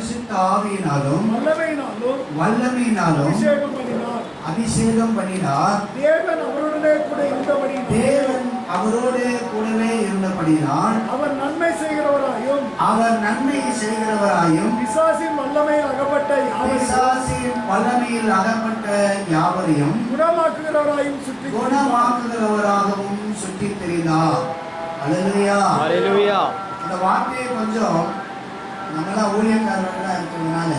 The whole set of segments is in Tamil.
பரிசுத்த ஆவியினாலும் வல்லமையினாலும் அபிஷேகம் பண்ணினார். தேவன் அவரோடே கூடவே இருந்தபடியினால் அவர் நன்மை செய்கிறவராயும் பிசாசின் வல்லமையில் அகப்பட்ட யாவரையும் குணமாக்குகிறவராகவும் சுற்றி தெரிந்தார். அல்லேலூயா. இந்த வார்த்தையை கொஞ்சம் நம்மளாம் ஊழியக்காரர்களாக இருக்கிறதுனால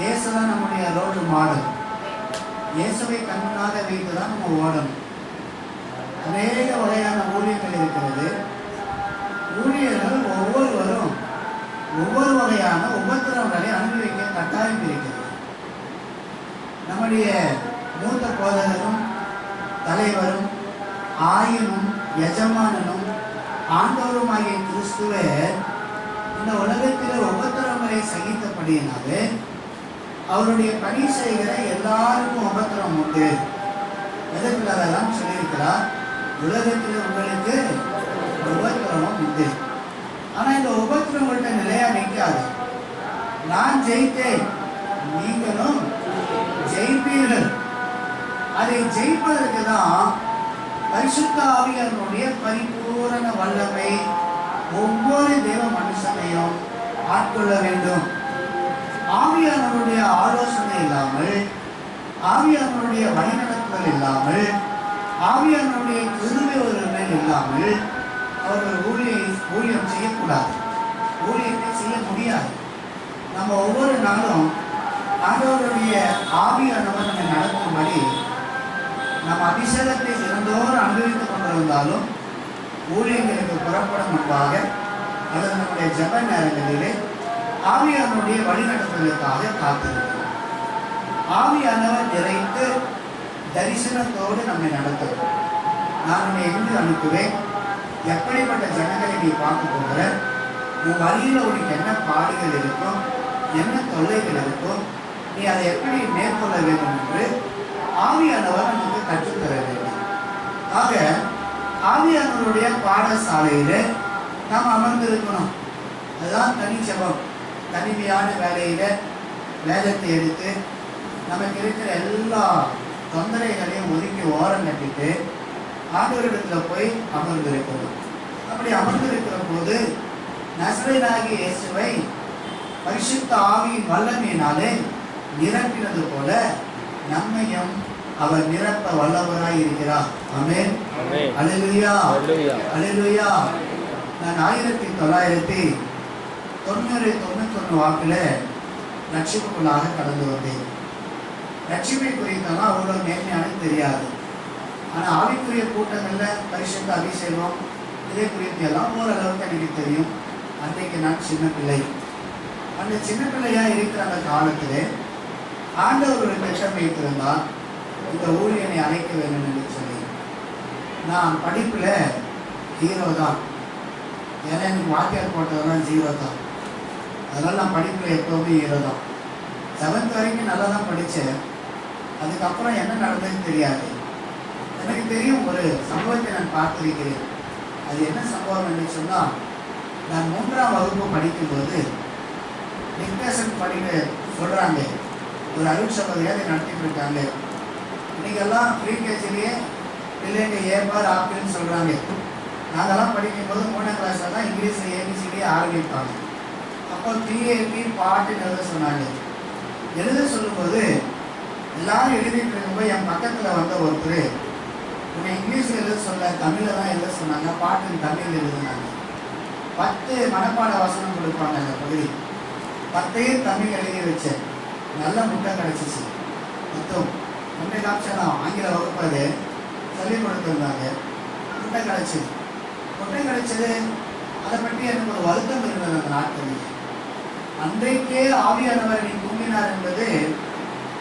இயேசுதான் நம்முடைய ரோல் மாடல். இயேசுவை கண்ணாக வைத்து தான் நம்ம ஓடணும். அநேக வகையான ஊழியர்கள் இருக்கிறது. ஊழியர்கள் ஒவ்வொருவரும் ஒவ்வொரு வகையான உபத்திரவங்களை அனுபவிக்க கட்டாயம் இருக்கிறது. நம்முடைய மூத்த போதகரும் தலைவரும் ஆயனும் எஜமானனும் ஆண்டவருமாகிய கிறிஸ்துவே இந்த உலகத்தில் உபத்திரவங்களை சகித்தபடியினாலே அவருடைய பணி செய்கிற எல்லாருக்கும் உபத்திரம் உண்டு. எதற்காகலாம் சொல்லியிருக்கிறார், உலகத்தில் உங்களுக்கு உபத்திரமும் உண்டு. ஆனால் இந்த உபத்திரவங்கள்ட்ட நிலையா நிற்காது. நான் ஜெயித்தேன், நீங்களும் ஜெயிப்பீர்கள். அதை ஜெயிப்பதற்கு தான் பரிசுத்த ஆவியானவருடைய பரிபூரண வல்லமை ஒவ்வொரு தேவ மனுஷனையும் ஆட்கொள்ள வேண்டும். ஆவியானவருடைய ஆலோசனை இல்லாமல், ஆவியானவருடைய வழிநடத்துதல் இல்லாமல், ஆவியானவருடைய கிருபை ஒரு மேல் இல்லாமல் அவர்கள் ஊழியம் செய்யக்கூடாது. ஊழியத்தை செய்ய முடியாது. நம்ம ஒவ்வொரு நாளும் ஆண்டவருடைய ஆவியானவர் நம்மை நடக்கும்படி நம்ம அபிஷேகத்தை தினந்தோறும் அனுபவித்துக் கொண்டிருந்தாலும் ஊழியர்களுக்கு புறப்படும் முன்பாக அல்லது நம்முடைய ஜெப நேரங்களிலே ஆவியானவருடைய வழிநடத்துதலுக்காக காத்திருக்கிறோம். ஆவியானவர் நிறைந்து தரிசனத்தோடு நம்மை நடத்தும். நான் உன்னை எங்கு அனுப்புவேன், எப்படிப்பட்ட ஜனங்களை நீ பார்க்க போகிற, உன் வழியில் உனக்கு என்ன பாடுகள் இருக்கும், என்ன தொல்லைகள் இருக்கும், நீ அதை எப்படி மேற்கொள்ள வேண்டும் என்று ஆவியானவர் நமக்கு கற்றுத்தர வேண்டும். ஆக ஆவியானவருடைய பாடசாலையில் நாம் அமர்ந்திருக்கணும். அதுதான் தனி ஜெபம். தனிமையான வேலையில் வேதத்தை எடுத்து நமக்கு இருக்கிற எல்லா தொந்தரைகளையும் ஒதுக்கி ஓரம் கட்டிட்டு ஆண்டவரிடத்தில் போய் அமர்ந்திருக்கணும். அப்படி அமர்ந்திருக்கிற போது நசரேயனாகிய இயேசுவை பரிசுத்த ஆவியின் வல்லமையினாலே நிரப்பினது போல நம்மையும் அவர் நிரப்ப வல்லவராய் இருக்கிறார். ஆமென். அல்லேலூயா. அல்லேலூயா. நான் 1991 வாக்கில் ரட்சிப்புக்குள்ளாக கடந்து வந்தேன். ரட்சிப்பை குறித்தெல்லாம் அவ்வளோ நேர்மையானது தெரியாது. ஆனால் ஆவிக்குரிய கூட்டங்களில் பரிசுத்த அபிஷேகம் இதை குறித்து எல்லாம் ஓரளவுக்கு எனக்கு தெரியும். அன்றைக்கு நான் சின்ன பிள்ளை. அந்த சின்ன பிள்ளையாக இருக்கிற அந்த காலத்தில் ஆண்டவர் ஒரு திட்டம் வைத்திருந்தால் இந்த ஊழியனை அழைக்க வேண்டும் என்று சொல்லி. நான் படிப்பில் 0 தான். ஏன்னா எனக்கு வாத்தியார் போட்டதெல்லாம் 0 தான். அதனால் நான் படிப்பில் எப்போவுமே 0 தான். 7th வரைக்கும் நல்லா தான் படித்தேன். அதுக்கப்புறம் என்ன நடந்ததுன்னு தெரியாது. எனக்கு தெரியும் ஒரு சம்பவத்தை நான் பார்த்திருக்கிறேன். அது என்ன சம்பவம் என்று சொன்னால், நான் 3ஆம் வகுப்பு படிக்கும்போது டிக்டேஷன் படிக்க சொல்கிறாங்க. ஒரு அருட்சபதியாக நடத்திட்டு இருக்காங்க. இன்றைக்கெல்லாம் ப்ரீகேஜிலேயே பிள்ளைங்க ஏபார் ஆப்பிள்னு சொல்கிறாங்க. நாங்கள்லாம் படிக்கும்போது 3ஆம் கிளாஸில் தான் இங்கிலீஷில் ஏபிசிடியே ஆரம்பிப்பாங்க. அப்போ பிஏபி பாட்டுன்னு எழுத சொன்னாங்க. எழுத சொல்லும்போது எல்லாரும் எழுதிட்டு இருக்கும்போது என் பக்கத்தில் வந்த ஒருத்தர், உன்னை இங்கிலீஷில் எழுத சொல்ல, தமிழில் தான் எழுத சொன்னாங்க, பாட்டுன்னு தமிழில் எழுதுனாங்க. 10 மனப்பாட வசனம் கொடுப்பாங்க. அந்த பகுதி 10 தமிழ் எழுதி வச்சேன். நல்ல முட்டை கிடச்சிச்சு. மொத்தம் முட்டை காமிச்சாலும் ஆங்கில வகுப்பது சொல்லிக் கொடுத்துருந்தாங்க. முட்டை கிடச்சிது. முட்டை கிடச்சது அதை பற்றி எனக்கு ஒரு வருத்தம் இருந்தது. அந்த நாட்களில் அன்றைக்கே ஆவியானவர் நீ தூங்கினார் என்பது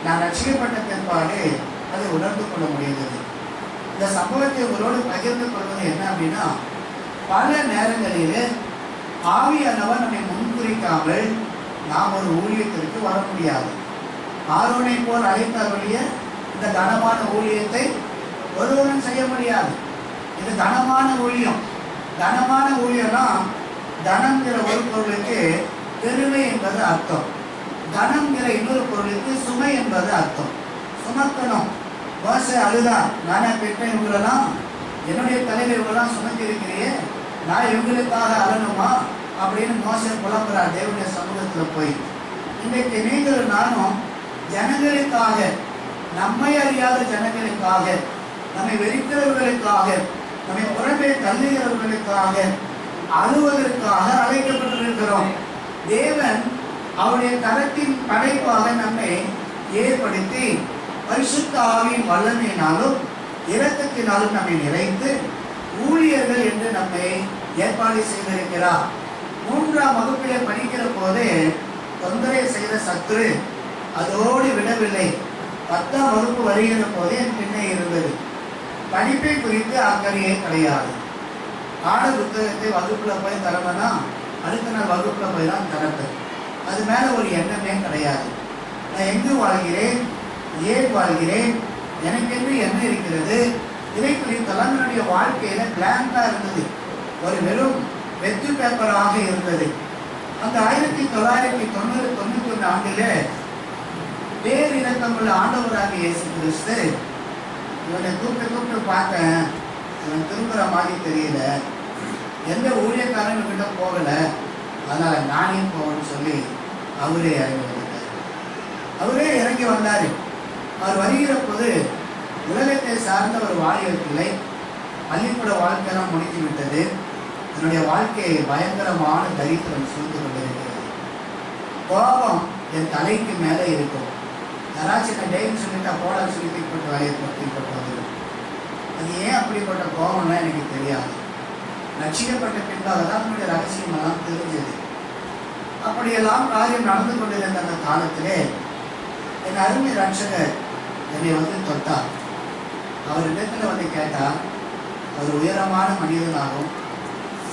நான் ரட்சிக்கப்பட்ட பிற்பாடு அதை உணர்ந்து கொள்ள முடிந்தது. இந்த சம்பவத்தை உங்களோடு பகிர்ந்து கொள்வது என்ன அப்படின்னா, பல நேரங்களில் ஆவியானவர் நம்மை முன்குறிக்காமல் நாம் ஒரு ஊழியத்திற்கு வர முடியாது. ஆரோனை போல் அழைத்தவருடைய இந்த கனமான ஊழியத்தை ஒருவரும் செய்ய முடியாது. இது கனமான ஊழியம். கனமான ஊழியம்னா தனங்கிற ஒரு பொருளுக்கு பெருமை என்பது என்பது அர்த்தம். கனம்ங்கிற இன்னொரு பொருளுக்கு சுமை என்பது அர்த்தம். சுமக்கணும். மோசே அழுதான், நானே பெற்றேன் இவங்களெல்லாம், என்னுடைய தலைவர் இவங்கெல்லாம் சுமத்திருக்கிறியே, நான் இவங்களுக்காக அழணுமா அப்படின்னு மோசே புலம்புறார் தேவனுடைய சமூகத்தில் போய். இன்றைக்கு நீங்கள் நானும் ஜனங்களுக்காக, நம்மை அறியாத ஜனங்களுக்காக, நம்மை வெறுக்கிறவர்களுக்காக, நம்மை புறம்பே தள்ளுகிறவர்களுக்காக அழுவதற்காக அழைக்கப்பட்டிருக்கிறோம். தேவன் அவருடைய கரத்தின் படைப்பாக நம்மை ஏற்படுத்தி பரிசுத்த ஆவியின் வல்லமையினாலும் இரக்கத்தினாலும் நம்மை நிறைத்து ஊழியர்கள் என்று நம்மை ஏற்பாடு செய்திருக்கிறார். 3ஆம் வகுப்பிலே படிக்கிற போதே தொந்தரை செய்த சத்துரு அதோடு விடவில்லை. 10ஆம் வகுப்பு வருகிற போதே என் பின்னே இருந்தது. படிப்பை குறித்து அக்கறையே கிடையாது. பாட புத்தகத்தை வகுப்பில் போய் தரவனா அடுத்த நாள் வகுப்பில் போய் தான் திறப்பேன். அது மேலே ஒரு எண்ணமே கிடையாது. நான் எங்கு வாழ்கிறேன், ஏன் வாழ்கிறேன், எனக்கென்று என்ன இருக்கிறது, இதை குறித்தெல்லாம் என்னுடைய வாழ்க்கையில் பிளாங்காக இருந்தது. ஒரு வெறும் வெற்று பேப்பராக இருந்தது. அந்த 1991 ஆண்டில் பேரிரக்கமுள்ள ஆண்டவராக இயேசு கிறிஸ்து இவனை கூப்பிட்டு பார்த்தேன், இவன் திரும்புகிற மாதிரி தெரியல, எந்த ஊழியக்காரன் கிட்ட போகலை, அதனால் நானே போவேன்னு சொல்லி அவரே இறங்கி வந்தார். அவரே இறங்கி வந்தார். அவர் வருகிற போது உலகத்தை சார்ந்த ஒரு வாலிபர் பிள்ளை, பள்ளிக்கூட வாழ்க்கையெல்லாம் முடித்து விட்டது. என்னுடைய வாழ்க்கையை பயங்கரமான தரித்திரம் சூழ்ந்து கொண்டிருக்கிறது. கோபம் என் தலைக்கு மேலே இருக்கும். யாராச்சும் நான் டெய்லி சொல்லிட்டா போட சொல்லி தீப்பட்டு வரைய வந்துடும். அது ஏன் அப்படிப்பட்ட கோபம்லாம் எனக்கு தெரியாது. ரட்சிக்கப்பட்ட பின்பாக தான் என்னுடைய ரகசியமெல்லாம் தெரிஞ்சது. அப்படியெல்லாம் காரியம் நடந்து கொண்டிருந்த அந்த காலத்திலே என் அருமை ரட்சகர் என்னை தொட்டார். அவர் இடத்துல கேட்டார். அவர் உயரமான மனிதனாகவும்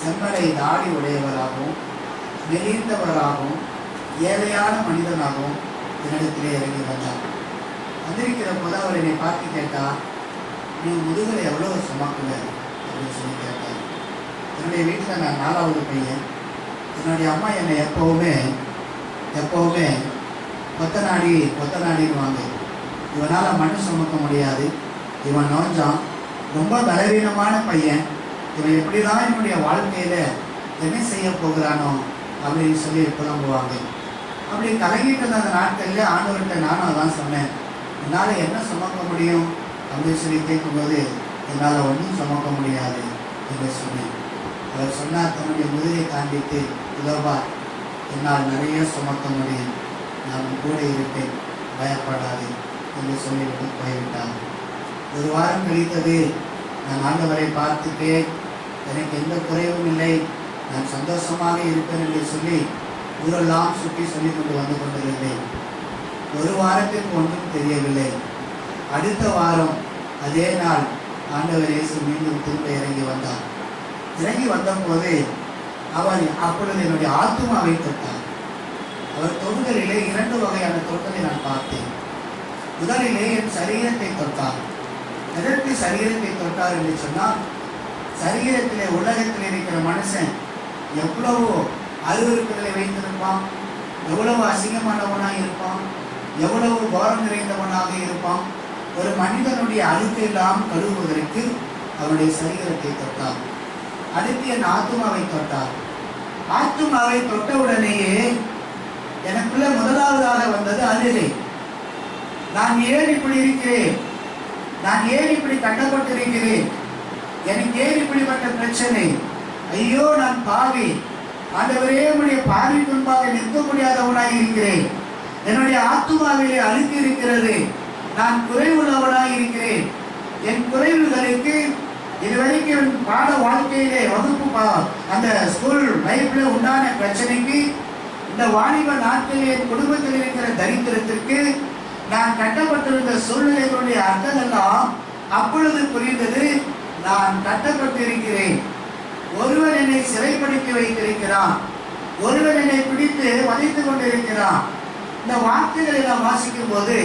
செம்மலை தாடி உடையவராகவும் மெலிந்தவராகவும் ஏழையான மனிதனாகவும் என்னிடத்திலே இறங்கி வந்தார். வந்திருக்கிற போது அவர் என்னை பார்த்து கேட்டார், நீ முதுகலை எவ்வளோ சுமக்கல அப்படின்னு சொல்லி கேட்டார். என்னுடைய வீட்டில் நான் 4வது பையன். என்னுடைய அம்மா என்னை எப்போவுமே கொத்தனாடின்னு வாங்க, இவனால் மண் சுமக்க முடியாது, இவன் நோஞ்சான், ரொம்ப பலவீனமான பையன், இவன் எப்படி தான் என்னுடைய வாழ்க்கையில் என்ன செய்ய போகிறானோ அப்படின்னு சொல்லி புலம்புவாங்க. அப்படி கலங்கிட்டு இருந்த அந்த நாட்களில் ஆண்டவர்கிட்ட நானும் அதான் சொன்னேன், என்னால் என்ன சுமக்க முடியும் அப்படின்னு சொல்லி கேட்கும்போது என்னால் ஒன்றும் சுமக்க முடியாது என்று சொன்னேன். அவர் சொன்னார், தன்னுடைய முதுகை காண்பித்து, இதோபா என்னால் நிறைய சுமக்க முடியும், நான் கூட இருப்பேன், பயப்படாது என்று சொல்லிவிட்டு போய்விட்டார். ஒரு வாரம் கழித்தது. நான் ஆண்டவரை பார்த்துட்டேன், எனக்கு எந்த குறைவும் இல்லை, நான் சந்தோஷமாக இருப்பேன் என்று சொல்லி ஊரெல்லாம் சுற்றி சொல்லி கொண்டு வந்து கொண்டிருந்தேன். ஒரு வாரத்திற்கு ஒன்றும் தெரியவில்லை. அடுத்த வாரம் அதே நாள் ஆண்டவர் இயேசு மீண்டும் திரும்ப இறங்கி வந்தார். இறங்கி வந்தபோது அவர் அப்பொழுது என்னுடைய ஆத்துமாவை தொட்டார். அவர் தொடுதலிலே 2 வகையான தொட்டலை நான் பார்த்தேன். முதலிலே என் சரீரத்தை தொட்டார். எதற்கு சரீரத்தை தொட்டார் என்று சொன்னால், சரீரத்திலே உலகத்தில் இருக்கிற மனுஷன் எவ்வளவோ அருவருப்புகளை வைத்திருப்பான், எவ்வளவு அசிங்கமானவனாக இருப்பான், எவ்வளவு கோரம் நிறைந்தவனாக இருப்பான். ஒரு மனிதனுடைய அழுக்கையெல்லாம் கழுவுவதற்கு அவனுடைய சரீரத்தை தொட்டார். அடுத்து என் ஆத்துமாவை தொட்டார். ஆத்துமாவை தொட்டவுடனேயே எனக்குள்ள முதலாவதாக வந்தது அழுகை. நான் ஏன் இப்படி இருக்கிறேன், நான் ஏன் இப்படி கட்டப்பட்டிருக்கிறேன், எனக்கு ஏன் இப்படிப்பட்ட பிரச்சனை, ஐயோ நான் பாவி, ஆண்டவரே உடைய பாவி முன்பாக நிற்க முடியாதவனாய் இருக்கிறேன், என்னுடைய ஆத்துமாவிலே அழுக்கு இருக்கிறது, நான் குறைவுள்ளவனாய் இருக்கிறேன். என் குறைவுகளுக்கு இதுவரைக்கும் பாட வாழ்க்கையிலே வகுப்பு அந்த ஸ்கூல் லைஃப்ல உண்டான பிரச்சனைக்கு, இந்த வாலிப நாட்களில் என் குடும்பத்தில் இருக்கிற தரித்திரத்திற்கு, நான் கட்டப்பட்டிருந்த சூழ்நிலைகளுடைய அர்த்தமெல்லாம் அப்பொழுது புரிந்தது. நான் கட்டப்பட்டிருக்கிறேன், ஒருவன் என்னை சிறைப்படுத்தி வைத்திருக்கிறான், ஒருவன் என்னை பிடித்து வதைத்து கொண்டிருக்கிறான். இந்த வார்த்தைகளை நாம் வாசிக்கும் போது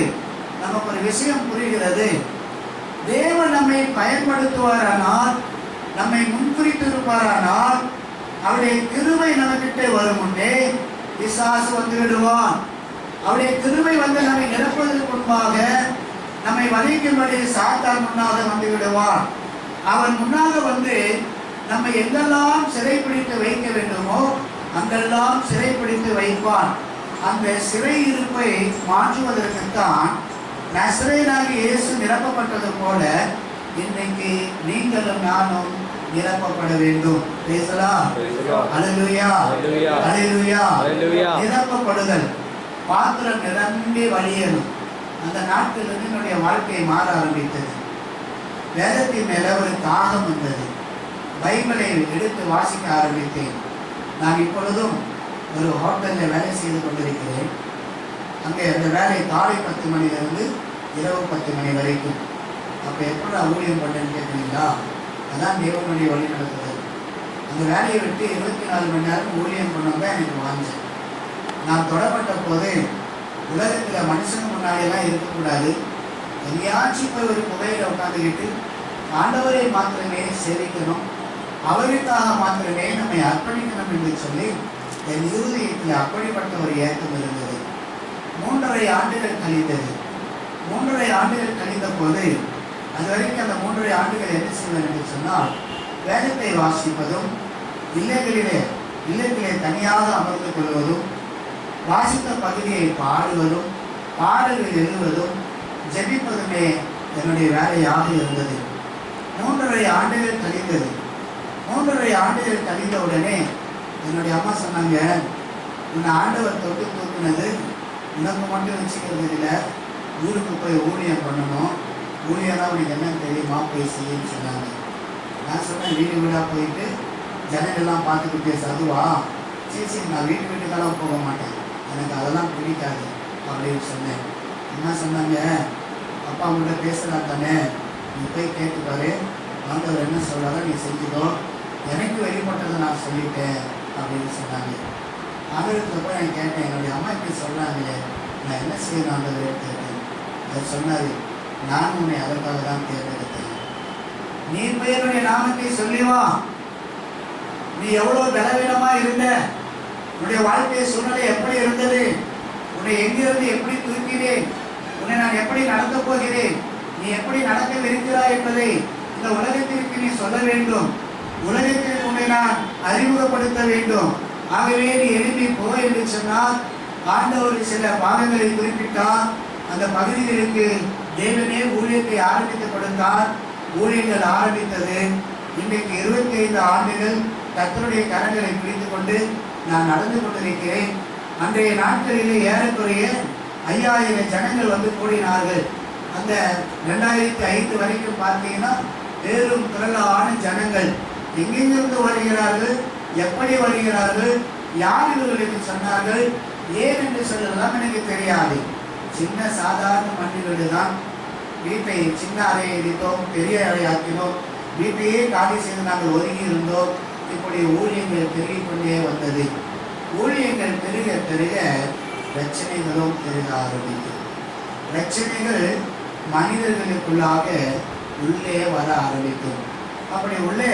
நமக்கு ஒரு விஷயம் புரிகிறது. தேவன் நம்மை பயன்படுத்துவாரானால், நம்மை முன்குறித்திருப்பாரானால், அவருடைய கிருபை நம்மகிட்ட வரும் முன்னே பிசாசு வந்து விடுவான். அவருடைய கிருபை வந்து நம்மை நிரப்புவதற்கு முன்பாக நம்மை வதைக்கும்படி சாத்தான் முன்னாக வந்து விடுவான். அவன் முன்னாக வந்து நம்மை எங்கெல்லாம் சிறைப்பிடித்து வைக்க வேண்டுமோ அங்கெல்லாம் சிறைப்பிடித்து வைப்பான். அந்த சிறை இருப்பை மாற்றுவதற்குத்தான் நசரேயனாகிய இயேசு நிரப்பப்பட்டது போல இன்றைக்கு நீங்களும் நானும் நிரப்பப்பட வேண்டும். அல்லேலூயா, அல்லேலூயா. நிரப்பப்படுதல், பாத்திரம் நிரம்பி வழியணும். அந்த நாட்களிலிருந்து என்னுடைய வாழ்க்கை மாற ஆரம்பித்தது. வேதத்தின் மேல ஒரு தாகம் வந்தது. பைபிளை எடுத்து வாசிக்க ஆரம்பித்தேன். நான் இப்பொழுதும் ஒரு ஹோட்டலில் வேலை செய்து கொண்டிருக்கிறேன். அங்கே அந்த வேலை காலை 10 மணிலிருந்து இரவு 10 மணி வரைக்கும். அப்போ எப்படி நான் ஊழியம் பண்ணேன்னு கேட்குறீங்களா? அதான் தேவனுடைய வழி நடத்துறது. அந்த வேலையை விட்டு 24 மணி நேரம் ஊழியம் பண்ணவங்க எனக்கு வாஞ்சேன். நான் தொடப்பட்ட போது உலகத்தில் மனுஷன் முன்னாடியெல்லாம் இருக்கக்கூடாது, எங்கேயாச்சும் போய் ஒரு புகையில உட்காந்துக்கிட்டு ஆண்டவரை மாத்திரமே சேவிக்கணும், அவருக்காக மாத்திரமே நம்மை அர்ப்பணிக்கணும் என்று சொல்லி என் இருதயத்தில் அப்படிப்பட்ட ஒரு ஏக்கம் இருந்தது. 3.5 ஆண்டுகள் கழிந்தது. 3.5 ஆண்டுகள் கழிந்த போது அது வரைக்கும் அந்த 3.5 ஆண்டுகள் என்ன செய்வேன் என்று சொன்னால், வேதத்தை வாசிப்பதும், இல்லத்திலே தனியாக அமர்ந்து கொள்வதும், வாசித்த பகுதியை பாடுவதும், பாடல்கள் எழுதுவதும், ஜெபிப்பதுமே என்னுடைய வேலையாக இருந்தது. 3.5 ஆண்டுகள் கழிந்தது. 3.5 ஆண்டுகள் கழிந்த உடனே என்னுடைய அம்மா சொன்னாங்க, உன்னை ஆண்டவர் தொட்டு தூக்குனது உனக்கு மட்டும் வச்சுக்கிறது இல்லை, ஊருக்கு போய் ஊழியம் பண்ணணும், ஊழியெல்லாம் உனக்கு என்னன்னு தெரியுமா போய் செய்யன்னு சொன்னாங்க. நான் சொன்னேன், வீடு வீடாக போயிட்டு ஜனங்கள்லாம் பார்த்துக்கிட்டே சதுவா, சரி நான் வீட்டுக்கெல்லாம் போக மாட்டேன், எனக்கு அதெல்லாம் பிடிக்காது அப்படின்னு சொன்னேன். என்ன சொன்னாங்க, அப்பா உங்கள்கிட்ட பேசலாம் தானே, நீ போய் கேட்டுப்பாரு, ஆண்டவர் என்ன சொல்கிறாரோ நீ செஞ்சுக்கோ, எனக்கு வெளிப்பட்டதை நான் சொல்லிட்டேன் அப்படின்னு சொன்னாங்க. ஆண்டவர்கிட்ட போய் நான் கேட்டேன், என்னுடைய அம்மா இப்படி சொல்கிறாங்களே, நான் என்ன செய்யணும் ஆண்டவர் கேட்டேன். அவர் சொன்னார், நான் உன்னை அதற்காக தான் தேர்ந்தெடுத்தேன், நீ போய் என்னுடைய நாமத்தை சொல்லிவா, நீ எவ்வளோ பலவீனமாக இருந்த, உன்னுடைய வாழ்க்கை சூழ்நிலை எப்படி இருந்தது, உன்னை எங்கிருந்து எப்படி தூக்கினேன், உன்னை நான் எப்படி நடத்தப் போகிறேன், நீ எப்படி நடக்கவிருக்கிறாய் என்பதை இந்த உலகத்திற்கு நீ சொல்ல வேண்டும், உலகத்திற்கு உன்னை நான் அறிமுகப்படுத்த வேண்டும். ஆகவே நீ எழுப்பி போ என்று சொன்னால், ஆண்டவர் சில பாகங்களை குறிப்பிட்டார். அந்த பகுதிகளுக்கு தேவனே ஊழியத்தை ஆரம்பித்து கொடுத்தார். ஊழியங்கள் ஆரம்பித்தது. இன்றைக்கு 25 ஆண்டுகள் கர்த்தருடைய கரங்களை பிடித்து கொண்டு நான் நடந்து கொண்டிருக்கிறேன். அன்றைய நாட்களிலே ஏறக்குறைய 5000 ஜனங்கள் வந்து கூடினார்கள். அந்த 2005 வரைக்கும் பார்த்தீங்கன்னா வேறும் திரளான ஜனங்கள் எங்கெங்கிருந்து வருகிறார்கள், எப்படி வருகிறார்கள், யார் இவர்களுக்கு சொன்னார்கள், ஏன் என்று சொல்லலாம் எனக்கு தெரியாது. சின்ன சாதாரண மண்ணு வீடு தான். வீட்டை சின்ன அறையை இடித்தோம், பெரிய அறையாக்கினோம், வீட்டையே காலி செய்து நாங்கள் ஒதுங்கி இருந்தோம். இப்படி ஊழியங்கள் பெருகிக் கொண்டே வந்தது. ஊழியங்கள் பெருக பெருக பிரச்சனைகளும் பெருக ஆரம்பிக்கும். பிரச்சனைகள் மனிதர்களுக்குள்ளாக உள்ளே வர ஆரம்பிக்கும். அப்படி உள்ளே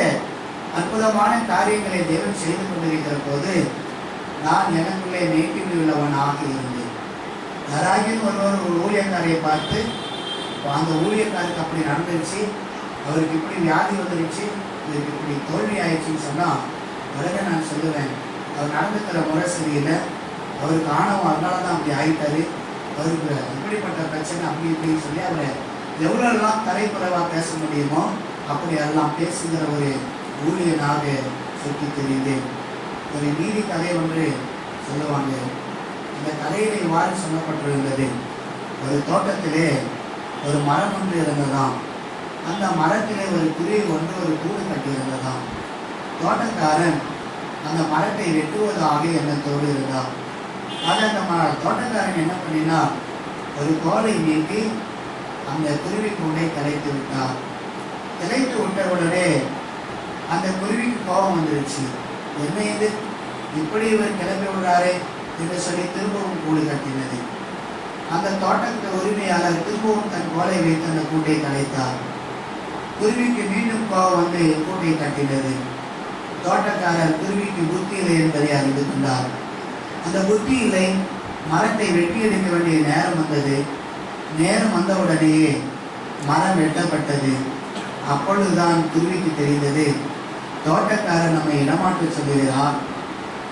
அற்புதமான காரியங்களை தேவன் செய்து கொண்டிருக்கிற போது நான் எனக்குள்ளே நெய்ட்டிவ் உள்ளவனாக இருந்தேன். யாராகியும் ஒரு ஊழியக்காரையை பார்த்து, அந்த ஊழியக்காருக்கு அப்படி நடந்துருச்சு, அவருக்கு இப்படி வியாதி வந்துருச்சு, இவருக்கு இப்படி தோல்வி ஆயிடுச்சுன்னு சொன்னால் உடனே நான் சொல்லுவேன், அவர் நடந்துக்கிற முறை சரியில்லை, அவருக்கு ஆணவம் அதனால தான் அப்படி ஆகிட்டாரு, அவருக்கு இப்படிப்பட்ட பிரச்சனை அப்படி இப்படின்னு சொல்லி அவரை எவ்வளோலாம் தரைக்குறைவாக பேச முடியுமோ அப்படி எல்லாம் பேசுகிற ஒரு ஊழியனாக சுற்றி தெரிந்தேன். ஒரு நீதி கதை ஒன்று சொல்லுவாங்க. இந்த கதையிலே இவ்வாறு சொல்லப்பட்டிருந்தது, ஒரு தோட்டத்திலே ஒரு மரம் ஒன்று இருந்ததாம். அந்த மரத்திலே ஒரு குருவி ஒன்று ஒரு கூடு கட்டியிருந்ததாம். தோட்டக்காரன் அந்த மரத்தை வெட்டுவதாக எண்ணத்தோடு இருந்தான். ஆக அந்த தோட்டக்காரன் என்ன பண்ணினா, ஒரு கோலை நீட்டி அந்த குருவி கூண்டை கலைத்து விட்டார். கலைத்து விட்ட உடனே அந்த குருவிக்கு கோபம் வந்துருச்சு. என்ன இது, இப்படி இவர் கிளம்பி விடுறாரே என்று சொல்லி திரும்பவும் கூடு கட்டினது. அந்த தோட்டத்து உரிமையாளர் திரும்பவும் தன் கோலை வைத்து அந்த கூட்டை கலைத்தார். குருவிக்கு மீண்டும் கோபம் வந்து கூட்டை கட்டினது. தோட்டக்காரர் குருவிக்கு புத்தி இல்லை என்பதை அறிந்து கொண்டார். அந்த புத்தி இல்லை. மரத்தை வெட்டி எடுக்க வேண்டிய நேரம் வந்தது. நேரம் வந்தவுடனேயே மரம் வெட்டப்பட்டது. அப்பொழுதுதான் குருவிக்கு தெரிந்தது, தோட்டக்காரர் நம்மை இடமாற்ற சொல்லுகிறார்,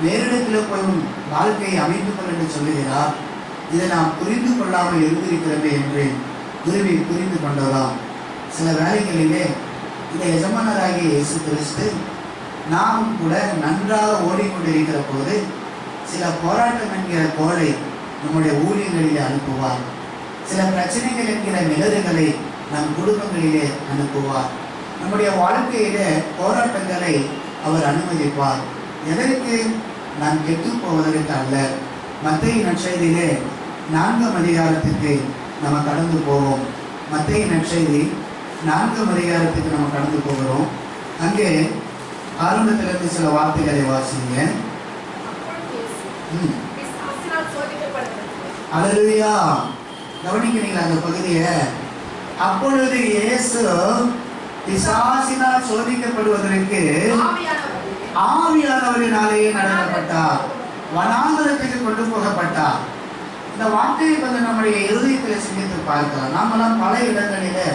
வேறு இடத்துல போய் வாழ்க்கையை அமைத்துக் கொள் என்று சொல்லுகிறார். இதை நாம் புரிந்து கொள்ளாமல் இருந்திருக்கிறோமே என்று குருவி புரிந்து கொண்டதாம். சில வேளைகளிலே இந்த எஜமானராகிய இயேசு கிறிஸ்து நாம் கூட நன்றாக ஓடிக்கொண்டிருக்கிற போது சில போராட்டம் என்கிற கோலை நம்முடைய ஊழியர்களிலே அனுப்புவார். சில பிரச்சனைகள் என்கிற நிழல்களை நம் குடும்பங்களிலே அனுப்புவார். நம்முடைய வாழ்க்கையிலே போராட்டங்களை அவர் அனுமதிப்பார். எதற்கு? நாம் கெட்டு போவதற்கு அல்ல. மத்தேயு நற்செய்தியிலே 4ஆம் அதிகாரத்துக்கு நம்ம கடந்து போவோம். மத்தேயு நற்செய்தி 4ஆம் அதிகாரத்துக்கு நம்ம கடந்து போகிறோம். அங்கே ஆரம்பத்திலிருந்து சில வார்த்தைகளை வாசிங்க. அல்லேலூயா. கவனிக்கிறீங்களா அந்த பகுதியை? அப்பொழுது இயேசு பிசாசினால் சோதிக்கப்படுவதற்கு ஆவியானவரினாலேயே நடத்தப்பட்டார், வனாந்தரத்துக்கு கொண்டு போகப்பட்டார். இந்த வார்த்தையை வந்து நம்முடைய இருதயத்தில் சிந்தித்து பார்க்கலாம். நாமெல்லாம் பல இடங்களிலே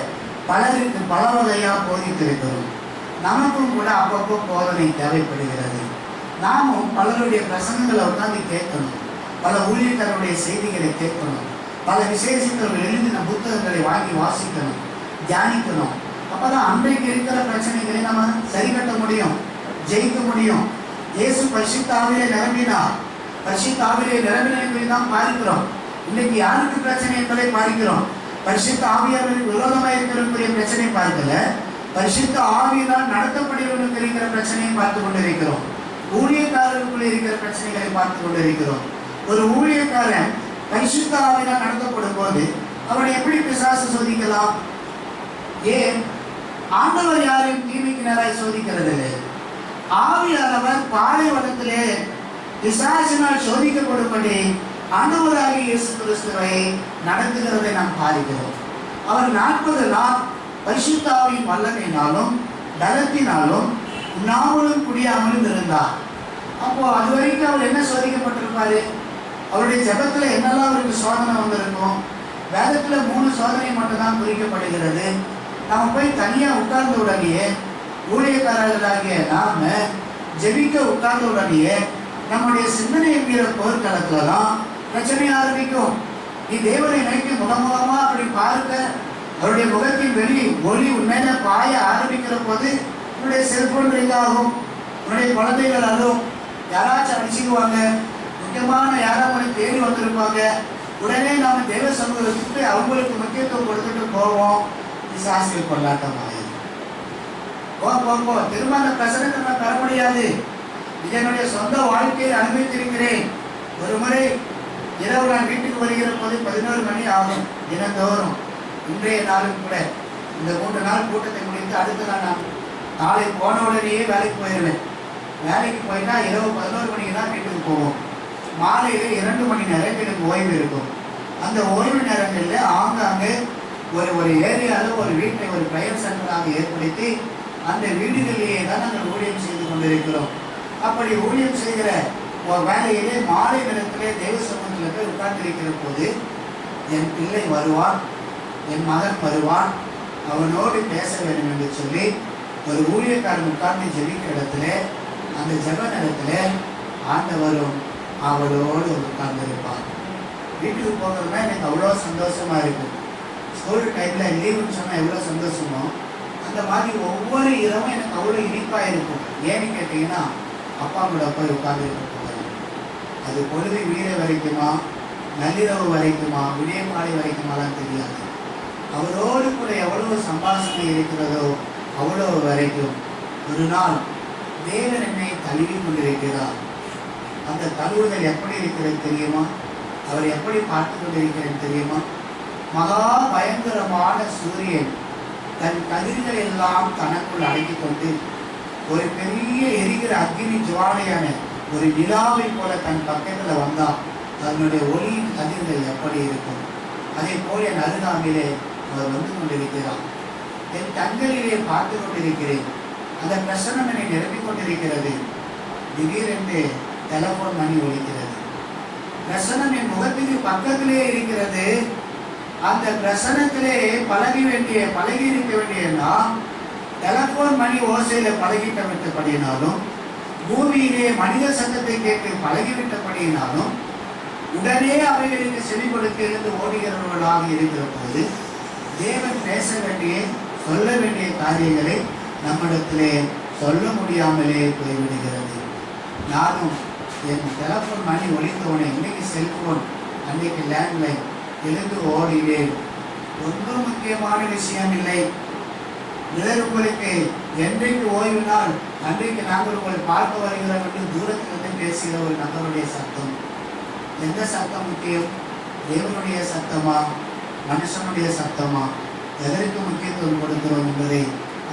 பலருக்கு பல வகையாக போதித்திருக்கிறோம். நமக்கும் கூட அப்பப்போ போதனை தேவைப்படுகிறது. நாமும் பலருடைய பிரசங்கங்களை உட்கார்ந்து கேட்கணும், பல ஊழியர்களுடைய செய்திகளை கேட்கணும், பல விசேஷங்கள் எழுதின புத்தகங்களை வாங்கி வாசிக்கணும், தியானிக்கணும். அப்பதான் அன்றைக்கு இருக்கிற பிரச்சனைகளை நம்ம சரி கட்ட முடியும், ஜெயிக்க முடியும். இயேசு பரிசுத்த ஆவியிலே நிரம்பினார். பரிசுத்த ஆவியிலே நிரம்பினை தான் பார்க்கிறோம். இன்னைக்கு யாருக்கு பிரச்சனை என்பதை பார்க்கிறோம். பரிசுத்த ஆவியானவருக்கு விரோதமாக இருக்கிறவர்களுடைய பிரச்சனை பார்க்கல, பரிசுத்த ஆவியினால் நடத்தப்படுகிறவர்களுக்கு இருக்கிற பிரச்சனையை பார்த்து கொண்டிருக்கிறோம். ஊழியக்காரர்களுக்குள்ளே இருக்கிற பிரச்சனைகளை பார்த்து கொண்டிருக்கிறோம். ஒரு ஊழியக்காரன் பரிசுத்த ஆவியினால் நடத்தப்படும் போது அவனை எப்படி பிசாசு சோதிக்கலாம்? ஏன்? ஆண்டவர் யாரையும் தீமைக்கு நேராய் சோதிக்கிறதில்லை. ஆவியானவர் பாலைவனத்திலே பிசாசினால் சோதிக்கப்படும்படி ஆண்டவராகிய இயேசு கிறிஸ்துவை நடத்துகிறதை நாம் பார்க்கிறோம். அவர் 40 நாள் பரிசுத்த ஆவியின் வல்லமையினாலும் பலத்தினாலும் உண்ணாமலும் குடியாமலும் இருந்தார். அப்போ அது வரைக்கும் அவர் என்ன சோதிக்கப்பட்டிருப்பாரு? அவருடைய ஜெபத்தில் என்னெல்லாம் அவருக்கு சோதனை வந்திருக்கும்? வேதத்தில் 3 சோதனை மட்டும்தான் குறிக்கப்படுகிறது. நாம் போய் தனியாக உட்கார்ந்த உடனேயே, ஊழியக்காரர்களாகிய நாம ஜெபிக்க உட்கார்ந்த உடனேயே நம்முடைய சிந்தனை என்கிற போர்க்களத்துல தான் பிரச்சனை ஆரம்பிக்கும். நீ தேவனை நோக்கி முகமுகமா அப்படி பார்க்க, அவருடைய முகத்தின் வெளி ஒளி உண்மையில பாய ஆரம்பிக்கிற போது உன்னுடைய செல்போன் ரிங் ஆகும், உன்னுடைய குழந்தைகள் அழும், யாராச்சும் அடிச்சுக்குவாங்க, முக்கியமான யாராவது தேடி வந்திருப்பாங்க. உடனே நாம தேவ சமூகத்துக்கு அவங்களுக்கு முக்கியத்துவம் கொடுத்துட்டு போவோம். பிசாசில் கொண்டாட்டம் ஆகும். போ திரும்ப அந்த பிரசனத்தை நான் பெற முடியாது. இதனுடைய சொந்த வாழ்க்கையை அனுபவித்திருக்கிறேன். ஒரு முறை இரவு நான் வீட்டுக்கு வருகிற போது 11 மணி ஆகும் தினந்தோறும். இன்றைய நாளும் கூட இந்த 3 நாள் கூட்டத்தை முடித்து அடுத்த நான் நாளை போன உடனேயே வேலைக்கு போயிடுவேன். வேலைக்கு போயிட்டா இரவு 11 மணிக்கு தான் வீட்டுக்கு போவோம். மாலையில் 2 மணி நேரம் எனக்கு ஓய்வு இருக்கும். அந்த ஓய்வு நேரங்களில் ஆங்காங்கே ஒரு ஏரியாவில் ஒரு வீட்டை ஒரு பிரயர் சென்டராக ஏற்படுத்தி அந்த வீடுகளிலேயே தான் நாங்கள் ஊழியம் செய்து கொண்டிருக்கிறோம். அப்படி ஊழியம் செய்கிற ஒரு வேலையிலே மாலை நேரத்திலே தேவ சமூகத்தில் போய் உட்கார்ந்திருக்கிற போது என் பிள்ளை வருவான், என் மகன் வருவான், அவனோடு பேச வேண்டும் என்று சொல்லி ஒரு ஊழியக்காரன் உட்கார்ந்து ஜெபிக்கிற இடத்துல அந்த ஜெப நேரத்தில் ஆண்டவரும் அவளோடு உட்கார்ந்திருப்பான். வீட்டுக்கு போகிறதுனா எனக்கு அவ்வளோ சந்தோஷமா இருக்கும். ஸ்கூல் டைமில் லீவுன்னு சொன்னால் எவ்வளோ சந்தோஷமோ அந்த மாதிரி ஒவ்வொரு இரவும் எனக்கு அவ்வளோ இனிப்பாக இருக்கும். ஏன்னு கேட்டிங்கன்னா அப்பா கூட போய் உட்கார்ந்து அது பொழுது வீர வரைக்குமா, நள்ளிரவு வரைக்குமா, விடிய மாலை வரைக்குமாலாம் தெரியாது. அவரோடு கூட எவ்வளவு சம்பாஷணை இருக்கிறதோ அவ்வளோ வரைக்கும். ஒரு நாள் தேவன் என்னை தழுவி கொண்டிருக்கிறார். அந்த தழுவுதல் எப்படி இருக்கிறது தெரியுமா? அவர் எப்படி பார்த்து கொண்டிருக்கிறது தெரியுமா? மகா பயங்கரமான சூரியன் தன் கதிர்கள் எல்லாம் தனக்குள் அடக்கிக் கொண்டு ஒரு பெரிய எரிகிற அக்னி ஜுவாலையான ஒரு நிலாவை போல தன் பக்கத்தில் வந்தால் அதனுடைய ஒளியின் கதிர்கள் எப்படி இருக்கும்? அதே போல என் அருகாமையிலே அவர் வந்து கொண்டிருக்கிறார். என் கண்களிலே பார்த்து கொண்டிருக்கிறேன். அந்த பிரசன்னம் என்னை நிரப்பிக் கொண்டிருக்கிறது. திடீரென்று டெலபோன் மணி ஒலிக்கிறது. பிரசனம் என் முகத்துக்கு பக்கத்திலே இருக்கிறது. அந்த பிரசனத்திலே பழகி இருக்க வேண்டியன்னா டெலபோன் மணி ஓசையில பழகிட்டபடியினாலும், பூமியிலே மனித சத்தத்தை கேட்டு பழகிவிட்டபடியினாலும், உடனே அவைகளுக்கு செவி கொடுக்க இருந்து ஓடுகிறவர்களாக இருக்கிற போது தேவன் பேச வேண்டிய சொல்ல வேண்டிய காரியங்களை நம்மிடத்திலே சொல்ல முடியாமலே போய்விடுகிறது. நானும் என் டெலபோன் மணி ஒழித்தவனை, இன்னைக்கு செல்போன், அன்னைக்கு லேண்ட்லைன், எழுந்து ஓடினேன். ஒன்றும் முக்கியமான விஷயம் இல்லை. உங்களுக்கு என்றைக்கு ஓய்வு நாள் அன்றைக்கு நாங்கள் உங்களை பார்க்க வருகிறோம் என்று தூரத்திலிருந்து பேசுகிற ஒரு நபருடைய சத்தம். எந்த சத்தம் முக்கியம்? தேவனுடைய சத்தமா, மனுஷனுடைய சத்தமா? எதற்கு முக்கியத்துவம் கொடுக்கிறோம் என்பதை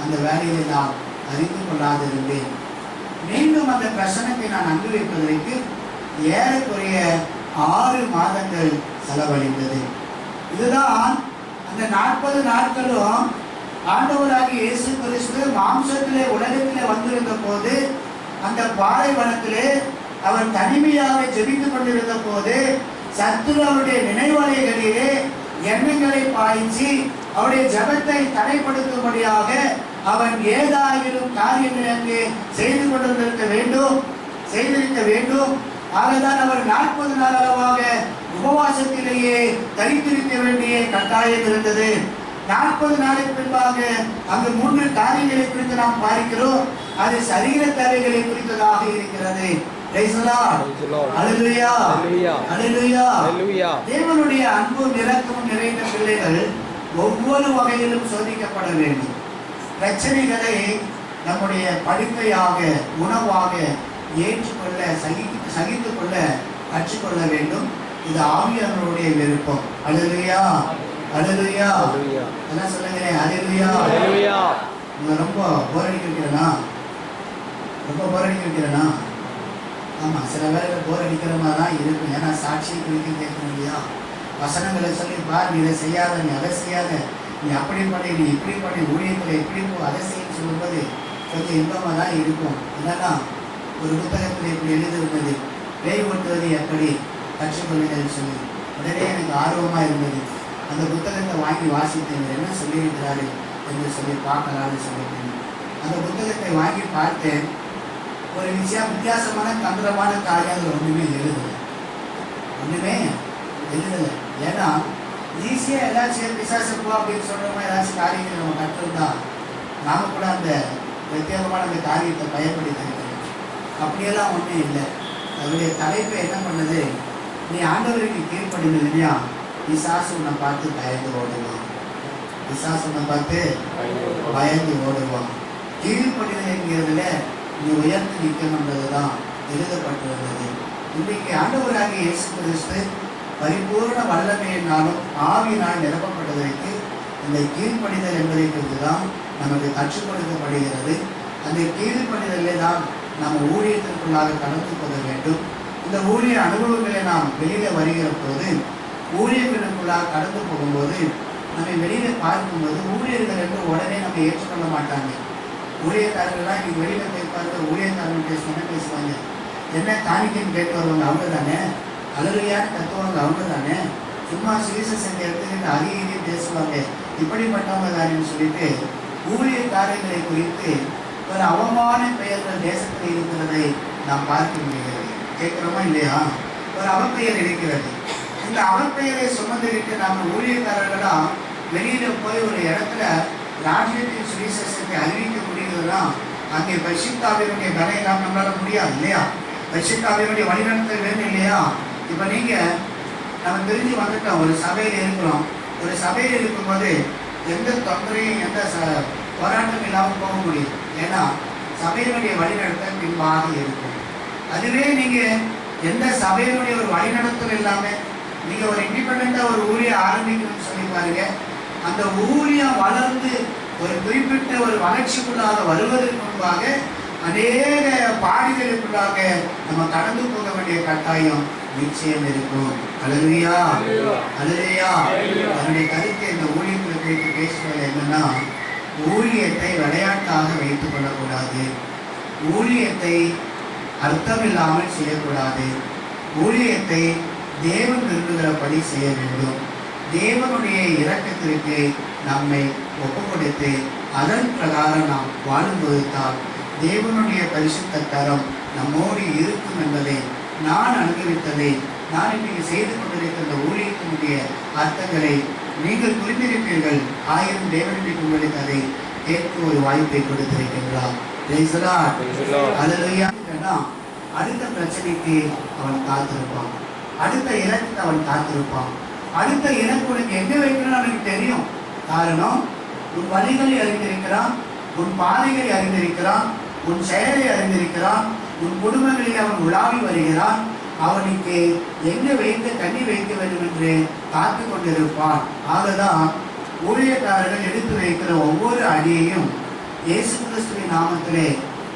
அந்த வேலையை நான் அறிந்து கொள்ளாதிருந்தேன். மீண்டும் அந்த பிரசனத்தை நான் அனுபவிப்பதற்கு ஏறக்குறைய 6 மாதங்கள் செலவழிந்தது. இதுதான் அந்த 40 நாட்களும் ஆண்டவராகிய இயேசு கிறிஸ்து மாம்சத்திலே உலகத்திலே வந்திருந்த போது, அந்த பாலைவனத்திலே அவர் தனிமையாக ஜெபித்துக் கொண்டிருந்த போது, சத்துரு அவருடைய நினைவலைகளிலே எண்ணங்களை பாய்ச்சி அவருடைய ஜபத்தை தடைப்படுத்தும்படியாக அவன் ஏதாயிரம் காரியங்களை அங்கே செய்திருக்க வேண்டும். ஆகதான் அவர் 40 நாள் அளவாக உபவாசத்திலேயே தரித்திருக்க வேண்டிய கட்டாயம் இருந்தது. 40 நாளுக்கு பின்பாக அங்கு 3 காரியங்களை குறித்து நாம் பார்க்கிறோம். அது சரீர தேவைகளை குறித்ததாக இருக்கிறது. தேவனுடைய அன்பும் இரக்கமும் நிறைந்த பிள்ளைகள் ஒவ்வொரு வகையிலும் சோதிக்கப்பட வேண்டும். பிரச்சனைகளை நம்முடைய படுக்கையாக, உணவாக ஏற்றுக்கொள்ள, சகித்துக் கொள்ள கற்றுக்கொள்ள வேண்டும். இது ஆவியானவருடைய விருப்பம். அல்லேலூயா, அல்லேலூயா. என்ன சொல்லுங்களேன்? அல்லேலூயா. நீங்க ரொம்ப போர் அடிக்க வைக்கிறேனா? ஆமா, சில பேருக்கு போர் அடிக்கிற மாதிரி தான் இருக்கும். ஏன்னா சாட்சி குறித்து கேட்கணும் இல்லையா? வசனங்களை சொல்லி பார், நீ இதை செய்யாத, நீ அதை செய்யாத, நீ அப்படி பண்ணி, நீ இப்படி பண்ணி, ஊழியத்தில் எப்படி போ, அதை செய்யன்னு சொல்லும்போது கொஞ்சம் இன்பமாக தான் இருக்கும். என்னன்னா, ஒரு புத்தகத்தில் இப்படி எழுதிருந்தது, பேய் ஓட்டுவது எப்படி கற்றுக்கொள்ளுங்கள் சொல்லி. உடனே எனக்கு ஆர்வமாக இருந்தது. அந்த புத்தகத்தை வாங்கி வாசித்தேன், என்ன சொல்லியிருக்கிறாரு என்று சொல்லி பார்க்கலான்னு சொல்லிட்டேன். அந்த புத்தகத்தை வாங்கி பார்த்தேன். ஒரு வித்தியாசமான தந்திரமான காரியம் அதில் ஒன்றுமே எழுதலை. ஏன்னா ஈஸியாக ஏதாச்சும் பிசாசப்போ அப்படின்னு சொல்கிறோமா, ஏதாச்சும் காரியங்கள் நம்ம கற்றுருந்தா நாம கூட அந்த பிரத்யேகமான அந்த காரியத்தை பயன்படுத்திருக்கோம். அப்படியெல்லாம் ஒன்றும் இல்லை. அதனுடைய தலைப்பை என்ன பண்ணுது, நீ ஆண்டவருக்கு கீழ்ப்படிந்து இல்லையா, பிசாசு உன்னை பார்த்து பயந்து ஓடுவான். கீழ்ப்படிதல் என்கிறதுல நீ உயர்ந்து நிற்கணுன்றது தான் எழுதப்பட்டிருந்தது. இன்றைக்கு ஆண்டவராகிய இயேசு கிறிஸ்து பரிபூர்ண வல்லமையினாலும் ஆவியினால் நிரப்பப்பட்டதற்கு இந்த கீழ்ப்படிதல் என்பதை குறித்து தான் நமக்கு கற்றுக் கொடுக்கப்படுகிறது. அந்த கீழ்ப்படிதலே தான் நம்ம ஊழியத்திற்குள்ளாக கடந்து போக வேண்டும். இந்த ஊழிய அனுபவங்களை நாம் வெளியில் வருகிற போது, ஊழியர்களுக்குள்ளாக கடந்து போகும்போது, நம்ம வெளியில் பார்க்கும்போது ஊழியர்கள் என்று உடனே நம்ம ஏற்றுக்கொள்ள மாட்டாங்க. ஊழியக்காரர்கள்லாம் இன்னைக்கு வெளியில் போய் பார்க்க ஊழியக்காரர்கள் பேசுவாங்க. என்ன காணிக்கைன்னு கேட்டு வருவாங்க, அவங்க தானே. அலறியான்னு கற்றுவாங்க, அவங்க தானே. சும்மா சுவிசேஷத்தை எடுத்துக்கிட்டு அதிக பேசுவாங்க. இப்படிப்பட்டவங்க தானேன்னு சொல்லிட்டு ஊழியக்காரர்களை குறித்து ஒரு அவமான பெயர்கள் தேசத்தில் இருக்கிறதை நாம் பார்க்க முடிகிறது. கேட்குறோமா இல்லையா? ஒரு அவப்பெயர் இருக்கிறது. இந்த அவப்பெயரை சுமந்துக்கிட்டு நாம் ஊழியக்காரர்களாக வெளியில் போய் ஒரு இடத்துல ராஜ்யத்தின் சுவிசேஷத்தை அறிவிக்க முடியுதுன்னா அங்கே பரிசுத்தாவியனுடைய பலையெல்லாம் நம்மளால முடியாது இல்லையா? பரிசுத்தாவியனுடைய வழிநடத்தல் வேணும் இல்லையா? இப்போ நீங்கள் நம்ம தெரிஞ்சு வந்துட்டோம், ஒரு சபையில் இருக்கிறோம். ஒரு சபையில் இருக்கும்போது எந்த தொந்தரையும் எந்த போராட்டம் இல்லாமல் போக முடியும். ஏன்னா சபையினுடைய வழிநடத்தல் பின்பாக இருக்கும். அதுவே நீங்கள் எந்த சபையினுடைய ஒரு வழிநடத்தல் இல்லாமல் நீங்கள் ஒரு இண்டிபெண்ட்டாக ஒரு ஊழியம் ஆரம்பிக்கணும்னு சொல்லி பாருங்க, அந்த ஊழியம் வளர்ந்து ஒரு குறிப்பிட்ட ஒரு வளர்ச்சிக்குள்ளாக வருவதற்கு முன்பாக அநேக பாடிகளுக்குள்ளாக நம்ம கடந்து போக வேண்டிய கட்டாயம் நிச்சயம் இருக்கும். அல்லேலூயா, அல்லேலூயா. அதனுடைய கருத்தை இந்த ஊழியத்தில் குறித்து பேசுவது என்னன்னா, ஊழியத்தை விளையாட்டாக வைத்துக் கொள்ளக்கூடாது. ஊழியத்தை அர்த்தமில்லாமல் செய்யக்கூடாது. ஊழியத்தை தேவன் விரும்புகிறபடி செய்ய வேண்டும். தேவனுடைய இரக்கத்திற்கு நம்மை ஒப்பு கொடுத்து அதன் பிரகாரம் நாம் வாழும்போது தான் தேவனுடைய பரிசுத்த கரம் நம்மோடு இருக்கும் என்பதை நான் அனுபவித்ததை, நான் இன்றைக்கு செய்து கொண்டிருக்கின்ற ஊழியத்தினுடைய அர்த்தங்களை நீங்கள் புரிந்திருப்பீர்கள். ஆயிரம் தேவன் இன்றைக்கு உங்களுக்கு அதை கேட்க ஒரு வாய்ப்பை கொடுத்திருக்கின்றார். அடுத்த பிரச்சனைக்கு அவன் காத்திருப்பான், அடுத்த இலக்கு அவன் காத்திருப்பான். அடுத்த இலக்கு உனக்கு எங்க வைக்கணும்னு அவனுக்கு தெரியும். காரணம், உன் வழிகளை அறிந்திருக்கிறான், உன் பாதைகளை அறிந்திருக்கிறான், உன் செயலை அறிந்திருக்கிறான், உன் குடும்பங்களில் அவன் உலாவி வருகிறான். அவனுக்கு எங்க வைத்து கண்ணி வைக்க வேண்டும் என்று காத்து கொண்டிருப்பான். ஆகதான் ஊழியக்காரர்கள் எடுத்து வைக்கிற ஒவ்வொரு அடியையும் இயேசு கிறிஸ்துவின் நாமத்திலே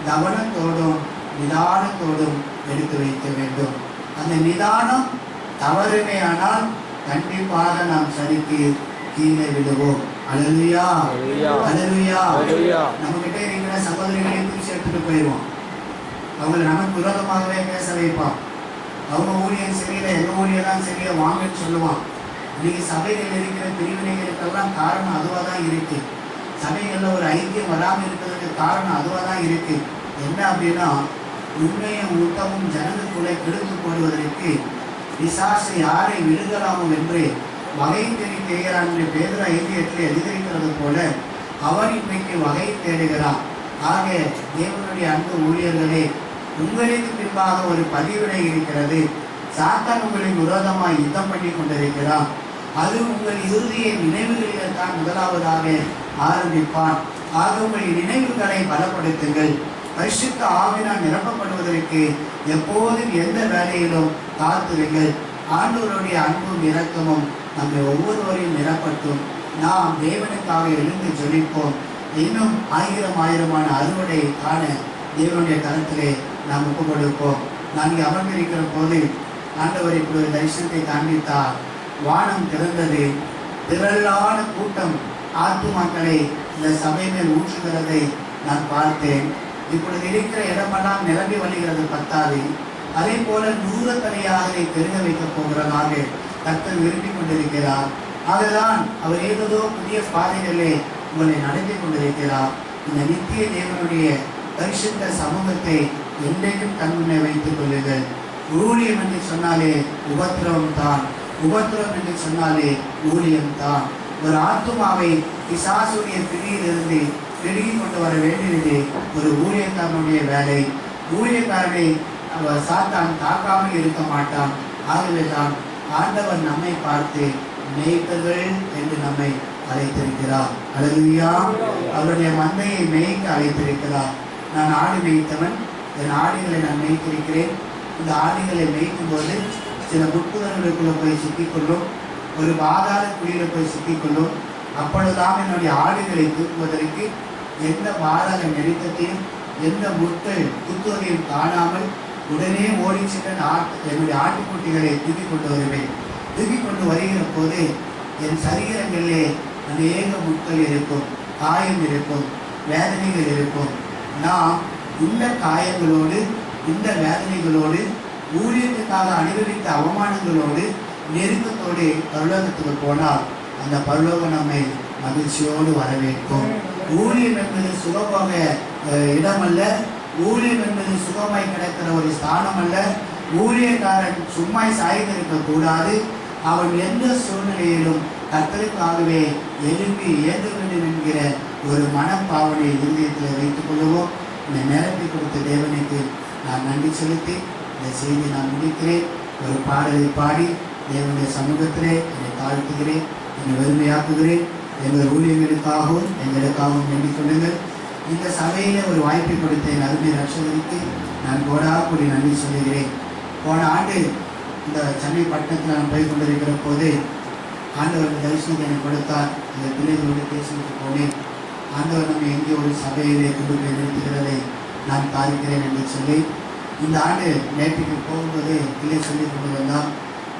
கவனத்தோடும் நிதானத்தோடும் எடுத்து வைக்க வேண்டும். அந்த நிதானம் தவறுமே ஆனால் கண்டிப்பாக நாம் சரிக்கு கீழே விடுவோம். அல்லேலூயா, அல்லேலூயா. நம்ம கிட்டே இருக்கிற சகோதரிகளை பிரிச்சு எடுத்துட்டு போயிடுவோம். அவங்களை நமக்கு விரோதமாகவே பேச வைப்பான். அவங்க ஊழியர் சரியில்லை, எங்க ஊழியர் தான் சரியில்லை வாங்கன்னு சொல்லுவான். இன்னைக்கு சபைகள் இருக்கிற பிரிவினைகளுக்கெல்லாம் காரணம் அதுவாக தான் இருக்கு. சபைகளில் ஒரு ஐக்கியம் வராமல் இருக்கிறதுக்கு காரணம் அதுவாக தான் இருக்கு. என்ன அப்படின்னா, உண்மையும் ஊட்டமும் ஜனங்களுக்குள்ளே கெடுத்து போடுவதற்கு பிசாசு யாரை விழுகலாமோ என்று வகை தேடி தேடுகிறான் என்று பேதுரு 5:8 எழுதியிருக்கிறது போல அவன் இன்றைக்கு வகை தேடுகிறான். ஆக தேவனுடைய அன்பு ஊழியர்களே, உங்களுக்கு பின்பாக ஒரு பதிவிடை இருக்கிறது. சாத்தான் உங்களுக்கு விரோதமாக யுத்தம் பண்ணி கொண்டிருக்கிறான். அது உங்கள் இறுதியை நினைவுகளில் தான் முதலாவதாக ஆரம்பிப்பான். ஆக உங்கள் நினைவுகளை பலப்படுத்துங்கள். பரிசுத்த ஆவியினால் நிரப்பப்படுவதற்கு எப்போதும் எந்த வேலையிலும் காத்திருங்கள். ஆண்டவருடைய அன்பும் இரக்கமும் நம்மை ஒவ்வொருவரையும் நிரப்பட்டும். நாம் தேவனுக்காக எழுந்து ஜெபிப்போம். இன்னும் ஆயிரமான அறுவடை காண தேவனுடைய கருத்திலே நாம் ஒப்பு கொடுப்போம். நான் இங்கே அமர்ந்திருக்கிற போது ஆண்டவர் இப்படி ஒரு தரிசனத்தை காண்பித்தார். வானம் திறந்தது, திரளான கூட்டம் ஆத்துமாக்களை இந்த சபை மேல் ஊற்றுகிறதை நான் பார்த்தேன். இப்பொழுது இருக்கிற இடமெல்லாம் நிரம்பி வழிகிறது பத்தாது. அதே போல 100 தலையாக பெருக வைக்கப் போகிறதாக கர்த்தர் விரும்பி கொண்டிருக்கிறார். அதுதான் அவர் ஏதோ புதிய பாதைகளே உங்களை நடத்தி கொண்டிருக்கிறார். இந்த நித்திய தேவனுடைய பரிசுத்த சமூகத்தை என்றைக்கும் கண்முன்னே வைத்துக் கொள்ளுங்கள். ஊழியம் என்று சொன்னாலே உபத்திரவம் தான், உபத்திரவம் என்று சொன்னாலே ஊழியம் தான். ஒரு ஆத்துமாவை பிசாசுடைய பிடியிலிருந்து வெளியே கொண்டு வர வேண்டியது ஒரு ஊழியக்காரனுடைய வேலை. ஊழியக்காரனை சாத்தான் தாக்காமல் இருக்க மாட்டான். ஆகவே தான் ஆண்டவர் நம்மை பார்த்து மேய்ப்பர்கள் என்று நம்மை அழைத்திருக்கிறார். அல்லேலூயா. அவருடைய மந்தையை மேய்க்க அழைத்திருக்கிறார். நான் ஆடு மேய்த்தவன், என் ஆடுகளை நான் மேய்த்திருக்கிறேன். இந்த ஆடுகளை மேய்க்கும் போது சில முட்புதர்களுக்குள்ள போய் சிக்கிக்கொள்ளும், ஒரு பாதாள குழியில போய் சிக்கிக்கொள்ளும். அப்பொழுதுதான் என்னுடைய ஆடுகளை தூக்குவதற்கு எந்த பாதாள நெருக்கத்தையும் எந்த முட்கள் குத்துவதையும் காணாமல் உடனே ஓடி சென்ற என்னுடைய ஆட்டுக்குட்டிகளை தூக்கி கொண்டு வருவேன். தூக்கி கொண்டு வருகிற போது என் சரீரங்களிலே அநேக முட்கள் இருக்கும், காயம் இருக்கும், வேதனைகள் இருக்கும். நாம் இந்த காயங்களோடு இந்த வேதனைகளோடு ஊழியத்துக்காக அனுபவித்த அவமானங்களோடு நெருக்கத்தோடு பரலோகத்துக்கு போனால் அந்த பரலோகம் நம்மை மகிழ்ச்சியோடு வரவேற்கும். ஊழியம் என்பது சுகமாக இடமல்ல, ஊழியம் என்பது சுகமாய் கிடக்கிற ஒரு ஸ்தானம் அல்ல. ஊழியக்காரன் சும்மா சாய்ந்திருக்கக்கூடாது. அவன் எந்த சூழ்நிலையிலும் கர்த்தருக்காகவே எழுப்பி ஏற்க வேண்டும் என்கிற ஒரு மனப்பாவனை இருதயத்தில் வைத்துக் கொள்வோம். இந்த நேரத்தை கொடுத்த தேவனுக்கு நான் நன்றி செலுத்தி இந்த செய்தி நான் முடிக்கிறேன். ஒரு பாடலை பாடி தேவனுடைய சமூகத்திலே என்னை தாழ்த்துகிறேன், என்னை வெறுமையாக்குகிறேன். எங்கள் ஊழியர்களுக்காகவும் எங்களுக்காகவும் வேண்டிக் கொள்ளுங்கள். இந்த சபையிலே ஒரு வாய்ப்பை கொடுத்த என் அருமை ரட்சகருக்கு நான் கோடாக்கூடி நன்றி சொல்லுகிறேன். போன ஆண்டு இந்த சென்னை பட்டணத்தில் நான் போய் கொண்டிருக்கிற போது ஆண்டவர் தரிசனத்தை எனக்கு கொடுத்தார். இந்த பிள்ளைகளோடு பேசிட்டு போனேன். ஆண்டவர் நம்ம எங்கே ஒரு சபையிலே கொண்டு போய் நிறுத்துகிறதை நான் பார்க்கிறேன் என்று சொல்லி இந்த ஆண்டு நேற்றுக்கு போகும்போது பிள்ளை சொல்லி கொண்டு வந்தால்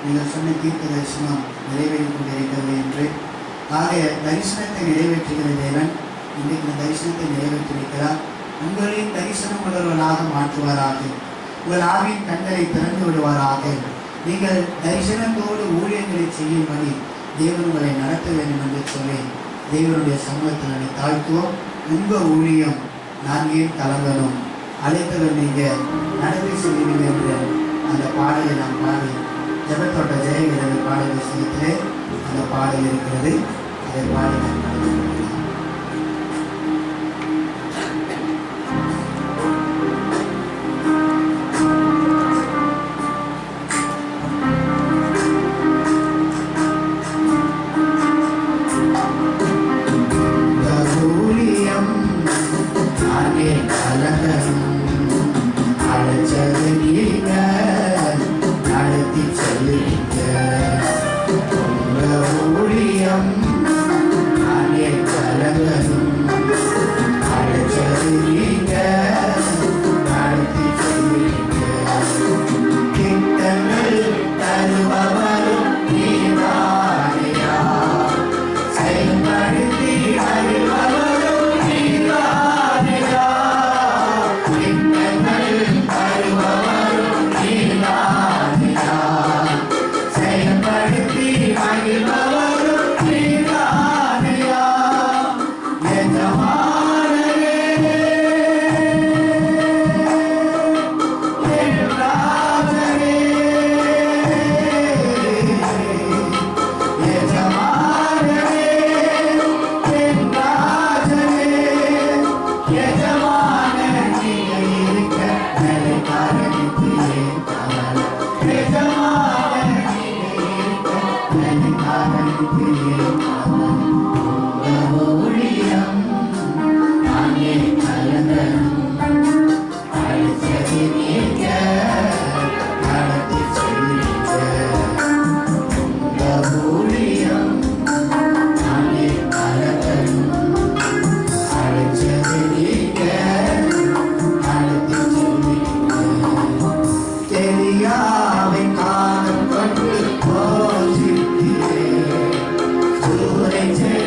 நீங்கள் சொன்ன தீர்க்க தரிசனம் நிறைவேறி கொண்டிருக்கிறது என்று. ஆக தரிசனத்தை நிறைவேற்றுகிற தேவன் இன்றைக்கு இந்த தரிசனத்தை நிறைவேற்றிருக்கிறார். உங்களின் தரிசனம் உள்ளவர்களாக மாற்றுவாராக, உங்கள் ஆவியின் கண்களை திறந்து விடுவாராக. நீங்கள் தரிசனத்தோடு ஊழியங்களை செய்யும்படி தேவன் உங்களை நடத்த வேண்டும் என்று சொல்லி தேவனுடைய சமூகத்தில் என்னை தாழ்த்துவோம். உங்கள் ஊழியம் நான் ஏன் கலங்கணும், அழைத்தவர் நீங்கள் நடத்தி செய்வீர்கள் என்ற அந்த பாடலை நாம் பாடி ஜெபத்தோட்ட ஜெயவீரன் பாடல் விஷயத்திலே அந்த பாடல் இருக்கிறது. அதை பாடி நாம் நடந்து கொள்ளலாம். Take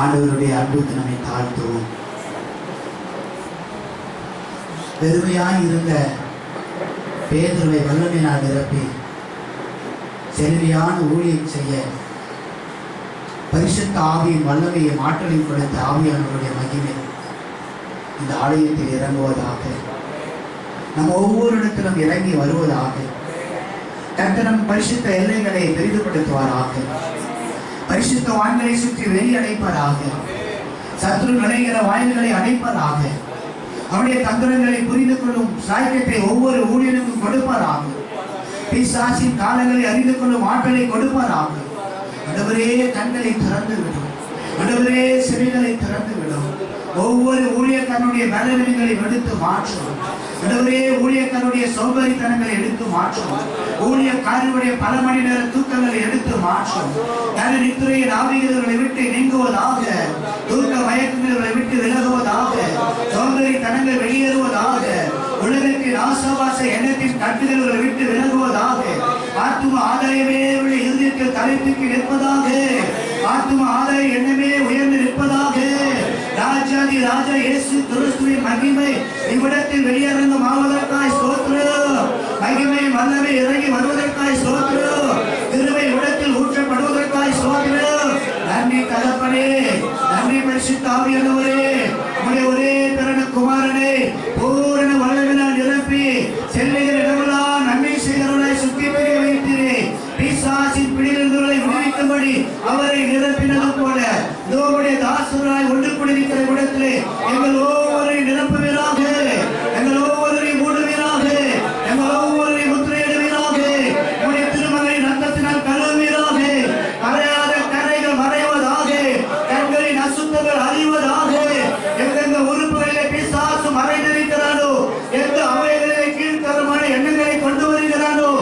ஆண்டவருடைய அன்புக்கு நம்மை தாழ்த்துவோம். பெருமையாய் இருந்த பேதுருவை வல்லமையினால் நிரப்பி செல்வியான ஊழியம் செய்ய பரிசுத்த ஆவியின் வல்லமையை ஆற்றலையும் கொடுத்த ஆவியானவருடைய மகிமை இந்த ஆலயத்தில் இறங்குவதாக, நம்ம ஒவ்வொரு இடத்திலும் இறங்கி வருவதாக. கர்த்தர் நம் பரிசுத்த எல்லைகளை பெரிதுபடுத்துவாராக. பரிசுத்த வான்களை சுற்றி வெளி அடைப்பதாக. சத்ரு நுழைகிற வாயில்களை அடைப்பதாக. அவருடைய தந்திரங்களை புரிந்து கொள்ளும் சாய்க்கத்தை ஒவ்வொரு ஊழியனுக்கும் கொடுப்பாராக. பிசாசின் காலங்களை அறிந்து கொள்ளும் ஆற்றலை கொடுப்பாராக. ஆண்டவரே கண்களை திறந்து விடும். ஆண்டவரே செவிகளை திறந்து விடும். ஒவ்வொரு ஊழியக்காரனுடைய பலவீனங்களை எடுத்து மாற்றும். ஆண்டவரே ஊழியக்காரனுடைய சோம்பேறித்தனங்களை எடுத்து மாற்றும். ஊழியக்காரனுடைய பல மணி நேர தூக்கங்களை எடுத்து மாற்றும். நித்திரையின் ஆவிகளை விட்டு நீங்குவதாக. தூக்க மயக்கங்களை விட்டு விலகுவதாக. சோம்பேறித்தனங்கள் வெளியேறுவதாக. உலகத்தின் ஆசாபாச எண்ணத்தின் கட்டுதல்களை விட்டு விலகுவதாக. ஆத்தும ஆதாயமே இருதயத்தில் தலைத்துக்கு நிற்பதாக. ஆத்தும ஆதாய எண்ணமே உயர்ந்து நிற்பதாக. ராஜாதி ராஜா இயேசு கிறிஸ்துவின் மகிமை இவ்விடத்தில் வெளியரங்கம் ஆவதற்காய் ஸ்தோத்திரம். மகிமை வல்லமை இறங்கி வருவதற்காய் ஸ்தோத்திரம். கிருபை இடத்தில் ஊற்றப்படுவதற்காய் ஸ்தோத்திரம். நன்றி தகப்பனே, நன்றி பரிசுத்த ஆவியானவரே. உம்முடைய ஒரே பிறந்த குமாரனை பூரண வல்லமையினால் நிரப்பி செல்லுகிற இடமெல்லாம் நன்மை செய்கிறவர்களை சுற்றி பெரிய வைத்தீரே. பிசாசின் பிடிகளை விடுவிக்கும்படி அவரை நிரப்பினது போல நம்முடைய தாசராய் ஒன்று கூடியிருக்கிற இடத்திலே எங்கள் ஒவ்வொருவரையும் நிரப்புவீராக. எங்கள் ஒவ்வொருவரையும் மூடுவீராக. எங்கள் ஒவ்வொருவரையும் முத்திரையிடுவீராக. உடைய திருமகளின் ரத்தத்தினால் கழுவுவீராக. கரையாத கரைகள் மறைவதாக. கண்களின் அசுத்தங்கள் அறிவதாக. எந்தெந்த உறுப்புகளிலே பிசாசு மறைந்திருக்கிறானோ, எந்த அவைகளிலே கீழ்த்தரமான எண்ணங்களை கொண்டு வருகிறானோ,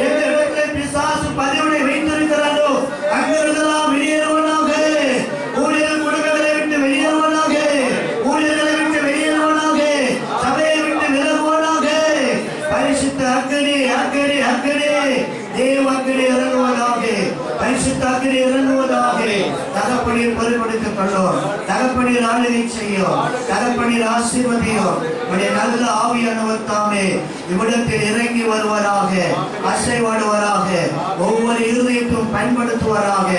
எந்த இடத்திலே பிசாசு பதிவுகளை வைத்திருக்கிறானோ அங்கிருந்தெல்லாம் வெளியேறுவனாக. ஊழியர் குடும்பங்களை விட்டு வெளியேறுவனாக. ஊழியர்களை விட்டு வெளியேறுவனாக. சபையை விட்டு விலகுவனாக. பரிசுத்த அக்கினி அக்கினி அக்கினி தேவ அக்கினி இறங்குவதாக. பரிசுத்த அக்கினி இறங்குவதாக. தகப்பனீர் பொறுப்படுத்திக் கொள்ளும். தகப்பனீர் ஆளுகை செய்யும். தகப்பனீர் ஆசீர்வதியும். உடைய நல்ல ஆவியானவர் தாமே இவ்விடத்தில் இறங்கி வருவராக. அசைவாடுவராக. ஒவ்வொரு இருதயத்தையும் பயன்படுத்துவராக.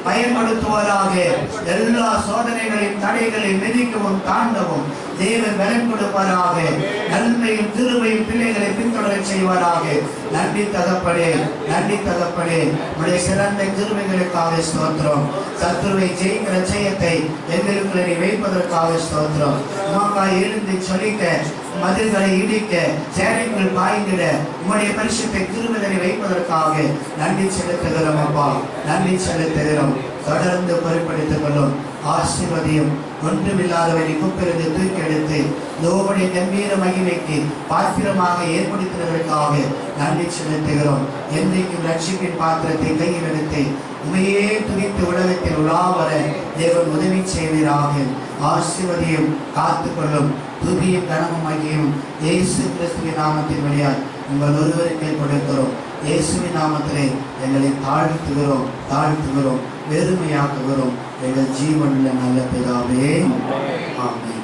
பயன்படுத்துவராக. எல்லா சோதனைகளையும் தடைகளையும் மிதிக்கவும் தாண்டவும் தேவன் பலன் கொடுப்பாராக. நன்மையும் திருமையும் பிள்ளைகளை பின்தொடர செய்வாராக. நன்றி தகப்பனே, நன்றி தகப்பனே. உடைய சிறந்த கிருபைகளுக்காக ஸ்தோத்திரம். சத்துருவை ஜெயிக்கிற ஜெயத்தை எங்களுக்கு நீ வைப்பதற்காக ஸ்தோத்திரம். உமக்காய் எழுந்து சொல்லிக்க, மதில்களை இடிக்க, சேனைகள் பாய்ந்திட உம்முடைய பரிசுத்த கிருபைகளை வைப்பதற்காக நன்றி செலுத்துகிறோம் அப்பா. நன்றி செலுத்துகிறோம். தொடர்ந்து பொறுப்படுத்திக் கொள்ளும். ஆசீர்வதியும். ஒன்றுமில்லாதவரை குப்பிருந்து தூக்கி எடுத்து நோவுடைய கம்பீர மகிமைக்கு பாத்திரமாக ஏற்படுத்தினதற்காக நன்றி செலுத்துகிறோம். என்றைக்கும் ரட்சிப்பின் பாத்திரத்தை கையில் எடுத்து உமையே துதித்து உலகத்தில் உலாவர தேவன் உதவி செய்வீராக. ஆசீர்வதியும். காத்துக்கொள்ளும். துதியும் கனமும் மகியும் இயேசு கிறிஸ்துவின் நாமத்தின் வழியால் உங்கள் ஒருவருக்கே கொடுக்கிறோம். இயேசுவின் நாமத்திலே எங்களை தாழ்த்துகிறோம், தாழ்த்துகிறோம், வெறுமையாக்குகிறோம். எங்கள் ஜீவனுள்ள நல்ல பிதாவே, ஆமென்.